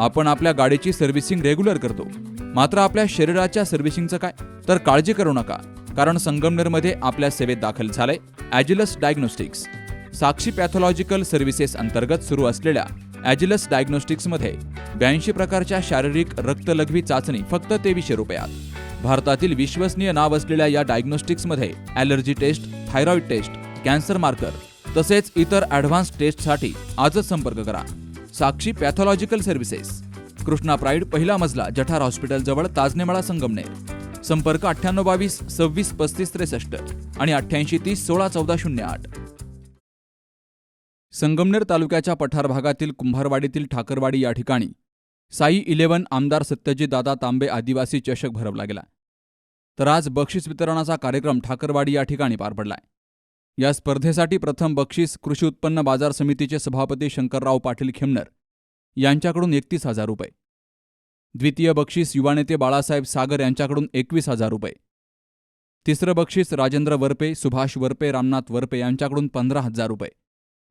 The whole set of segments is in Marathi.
आपण आपल्या गाडीची सर्व्हिसिंग रेग्युलर करतो, मात्र आपल्या शरीराच्या सर्व्हिसिंगचं काय? तर काळजी करू नका, कारण संगमनेरमध्ये आपल्या सेवेत दाखल झालंय ॲजिलस डायग्नोस्टिक्स. साक्षी पॅथॉलॉजिकल सर्व्हिसेस अंतर्गत सुरू असलेल्या ॲजिलस डायग्नोस्टिक्समध्ये 82 प्रकारच्या शारीरिक रक्तलघवी चाचणी फक्त 2300 रुपयात. भारतातील विश्वसनीय नाव असलेल्या या डायग्नोस्टिक्समध्ये allergy test, thyroid test, cancer marker तसेच इतर ॲडव्हान्स टेस्टसाठी आजच संपर्क करा. Sakshi pathological services, Krishna pride, पहिला मजला, जठार हॉस्पिटल जवळ, ताजनेमाळा, संगमनेर. संपर्क 9822 26 35 63 आणि 8830 16 14 08. संगमनेर तालुक्याच्या पठार भागातील कुंभारवाडीतील ठाकरवाडी या ठिकाणी साई 11 आमदार सत्यजितदादा तांबे आदिवासी चषक भरवला गेला. तर आज बक्षीस वितरणाचा कार्यक्रम ठाकरवाडी या ठिकाणी पार पडलाय. या स्पर्धेसाठी प्रथम बक्षीस कृषी उत्पन्न बाजार समितीचे सभापती शंकरराव पाटील खेमनर यांच्याकडून 31,000 रुपये. द्वितीय बक्षीस युवा नेते बाळासाहेब सागर यांच्याकडून 21,000 रुपये. तिसरं बक्षीस राजेंद्र वरपे, सुभाष वरपे, रामनाथ वरपे यांच्याकडून 15,000 रुपये.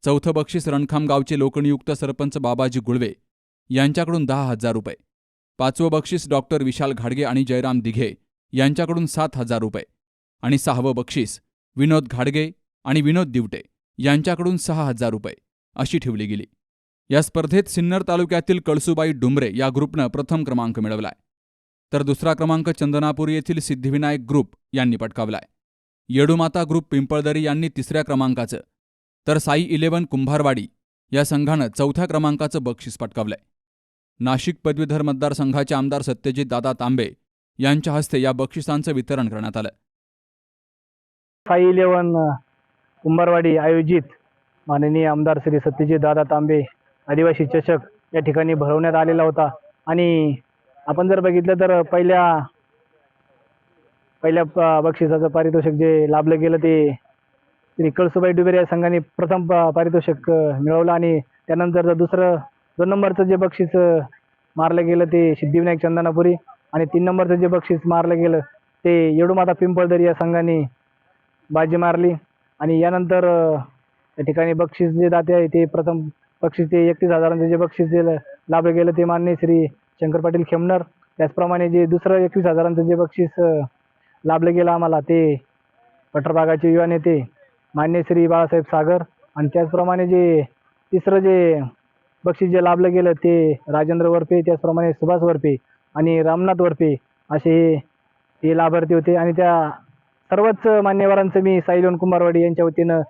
चौथं बक्षीस रणखाम गावचे लोकनियुक्त सरपंच बाबाजी गुळवे यांच्याकडून 10,000 रुपये. पाचवं बक्षीस डॉक्टर विशाल घाडगे आणि जयराम दिघे यांच्याकडून 7,000 रुपये. आणि सहावं बक्षीस विनोद घाडगे आणि विनोद दिवटे यांच्याकडून 6,000 रुपये अशी ठेवली गेली. या स्पर्धेत सिन्नर तालुक्यातील कळसुबाई डुंबरे या ग्रुपनं प्रथम क्रमांक मिळवलाय, तर दुसरा क्रमांक चंदनापूर येथील सिद्धिविनायक ग्रुप यांनी पटकावलाय. येडूमाता ग्रुप पिंपळदरी यांनी तिसऱ्या क्रमांकाचं, तर साई 11 कुंभारवाडी या संघानं चौथ्या क्रमांकाचं बक्षीस पटकावलंय. नाशिक पदवीधर मतदारसंघाचे आमदार सत्यजितदादा तांबे यांच्या हस्ते या बक्षिसांचं वितरण करण्यात आलं. साई 11 कुंभारवाडी आयोजित माननीय आमदार श्री सत्यजितदादा तांबे आदिवासी चषक या ठिकाणी भरवण्यात आलेला होता. आणि आपण जर बघितलं तर पहिल्या बक्षिसाचं पारितोषिक जे लाभलं गेलं ते श्री कळसुबाई डुबेरे या संघाने प्रथम पारितोषिक मिळवलं. आणि त्यानंतर दुसरं 2 नंबरचं जे बक्षीस मारलं गेलं ते सिद्धिविनायक चंदनापुरी. आणि 3 नंबरचं जे बक्षीस मारलं गेलं ते येडूमाता पिंपळदरी या संघाने बाजी मारली. आणि यानंतर या ठिकाणी बक्षीस जे दाते आहे ते प्रथम बक्षीस ते 31,000 जे बक्षीस जे लाभलं गेलं ते माननीय श्री शंकर पाटील खेमनर. त्याचप्रमाणे जे दुसरं 21,000 जे बक्षीस लाभलं गेलं आम्हाला ते पठारभागाचे युवा नेते मान्य श्री बाळासाहेब सागर. आणि त्याचप्रमाणे जे तिसरं जे बक्षीस जे लाभलं गेलं ते राजेंद्र वरपे, त्याचप्रमाणे सुभाष वरपे आणि रामनाथ वरपे असे हे लाभार्थी होते. आणि त्या सर्वच मान्यवरांचं मी साई 11 कुंभारवाडी यांच्या वतीनं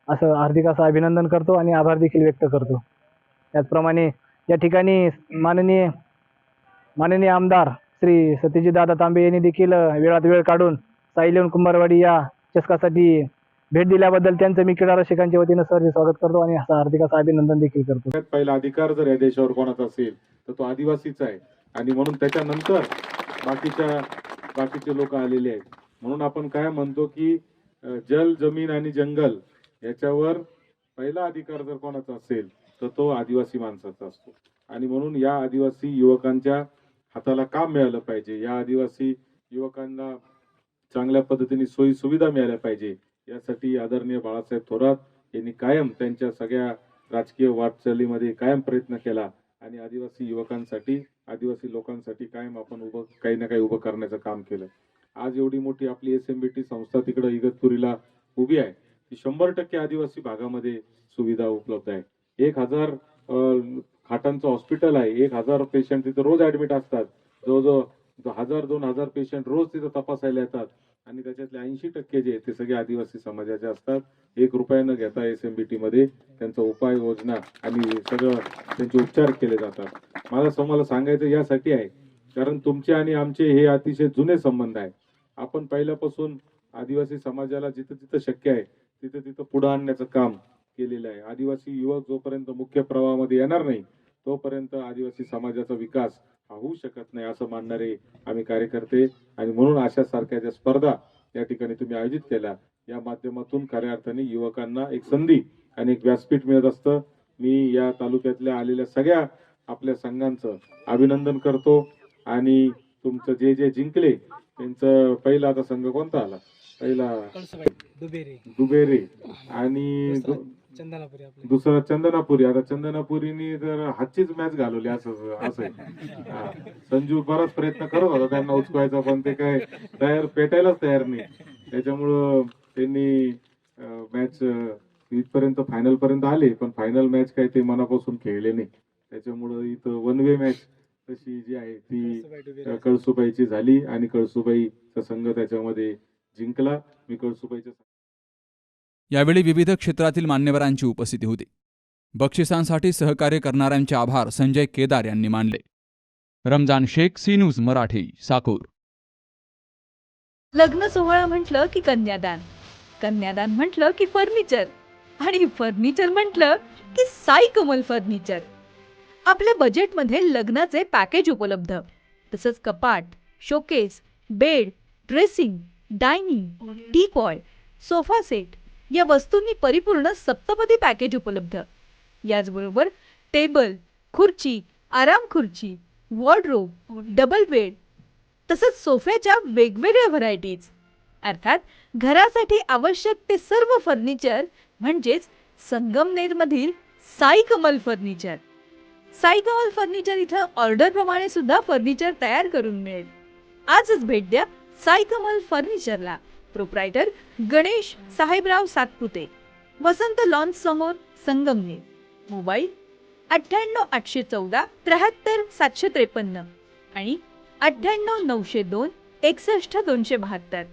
हार्दिक असं अभिनंदन करतो आणि आभार देखील व्यक्त करतो. त्याचप्रमाणे या ठिकाणी माननीय आमदार श्री सत्यजितदादा तांबे यांनी देखील वेळात वेळ काढून साई 11 कुंभारवाडी या चषकासाठी भेट दिल्याबद्दल त्यांचं मी क्रीडा रसिकांच्या वतीनं सहर्ष स्वागत करतो आणि हार्दिक असं अभिनंदन देखील करतो. पहिला अधिकार जर या देशावर कोणाचा असेल तर तो आदिवासीचा आहे. आणि म्हणून त्याच्यानंतर बाकीचे लोक आलेले आहेत. म्हणून आपण काय म्हणतो की जल, जमीन आणि जंगल याच्यावर पहिला अधिकार जर कोणाचा असेल तर तो आदिवासी माणसाचा असतो. आणि म्हणून या आदिवासी युवकांच्या हाताला काम मिळालं पाहिजे, या आदिवासी युवकांना चांगल्या पद्धतीने सोयी सुविधा मिळाल्या पाहिजे, यासाठी आदरणीय बाळासाहेब थोरात यांनी कायम त्यांच्या सगळ्या राजकीय वाटचालीमध्ये कायम प्रयत्न केला. आणि आदिवासी युवकांसाठी, आदिवासी लोकांसाठी कायम आपण काही ना काही उभं करण्याचं काम केलं. आज एवढी मोठी आपली SMBT संस्था तिकडे इगतपुरीला उभी आहे, ती 100% आदिवासी भागामध्ये सुविधा उपलब्ध आहे. 1,000 खाटांचं हॉस्पिटल आहे, 1,000 पेशंट तिथे रोज ऍडमिट असतात. जवळजवळ 1,000-2,000 पेशंट रोज तिथं तपासायला येतात. आणि त्याच्यातले 80% जे ते सगळे आदिवासी समाजाचे असतात. 1 रुपया न घेता SMBT मध्ये त्यांचा उपाय योजना आणि सगळं त्यांचे उपचार केले जातात. मला सांगायचं यासाठी आहे कारण तुमचे आणि आमचे हे अतिशय जुने संबंध आहे. आपण पहिल्यापासून आदिवासी समाजाला जिथं जिथं शक्य आहे तिथं पुढे आणण्याचं काम केलेलं आहे. आदिवासी युवक जोपर्यंत मुख्य प्रवाहामध्ये येणार नाही तोपर्यंत आदिवासी समाजाचा विकास हा होऊ शकत नाही असं मानणारे आम्ही कार्यकर्ते. आणि म्हणून अशा सारख्या ज्या स्पर्धा या ठिकाणी तुम्ही आयोजित केल्या या माध्यमातून खऱ्या अर्थाने युवकांना एक संधी आणि एक व्यासपीठ मिळत असतं. मी या तालुक्यातल्या आलेल्या सगळ्या आपल्या संघांचं अभिनंदन करतो. आणि तुमचं जे जिंकले त्यांचं पहिला आता संघ कोणता आला? पहिला दुबेरे आणि चंदनापुरी आपले दुसरा चंदनापुरी. आता चंदनापुरीनी जर हातचीच मॅच घालवली असं असं आहे. हा. संजू बराच प्रयत्न करत होता त्यांना उचकवायचा, पण ते काय पेटायलाच तयार नाही. त्याच्यामुळं त्यांनी मॅच इथपर्यंत फायनल पर्यंत आले, पण फायनल मॅच काय ते मनापासून खेळले नाही. त्याच्यामुळं इथं वन वे मॅच तशी जी आहे ती कळसुबाईची झाली आणि कळसुबाईचा संघ त्याच्यामध्ये जिंकला. मी कळसुबाईच्या यावेळी विविध क्षेत्रातील मान्यवरांची उपस्थिती होती. बक्षिसांसाठी सहकार्य करणाऱ्यांचे आभार संजय केदार यांनी मानले. Ramzan Shaikh, C news Marathi, Sakur. लग्न सोहळा म्हटलं की कन्यादान, कन्यादान म्हटलं की फर्निचर, आणि फर्निचर म्हटलं की साई कमल फर्निचर. आपल्या बजेटमध्ये लग्नाचे पॅकेज उपलब्ध, तसंच कपाट, showcase, bed, dressing, dining, teapoy, sofa set या वस्तूंनी परिपूर्ण सप्तपदी पॅकेज उपलब्ध. याचबरोबर टेबल, खुर्ची, आराम खुर्ची, वॉर्डरोब, डबल बेड तसंच सोफ्याच्या वेगवेगळ्या व्हरायटीज. अर्थात घरासाठी आवश्यक ते सर्व फर्निचर म्हणजेच संगमनेरमधील साई कमल फर्निचर. साई कमल फर्निचर इथं ऑर्डरप्रमाणे सुद्धा फर्निचर तयार करून मिळेल. आजच भेट द्या साई कमल फर्निचरला. प्रोप्रायटर गणेश साहेबराव सातपुते, वसंत लॉन्स समोर, संगमनेर. मोबाईल 98 814 73 753 आणि 98 902 61 272.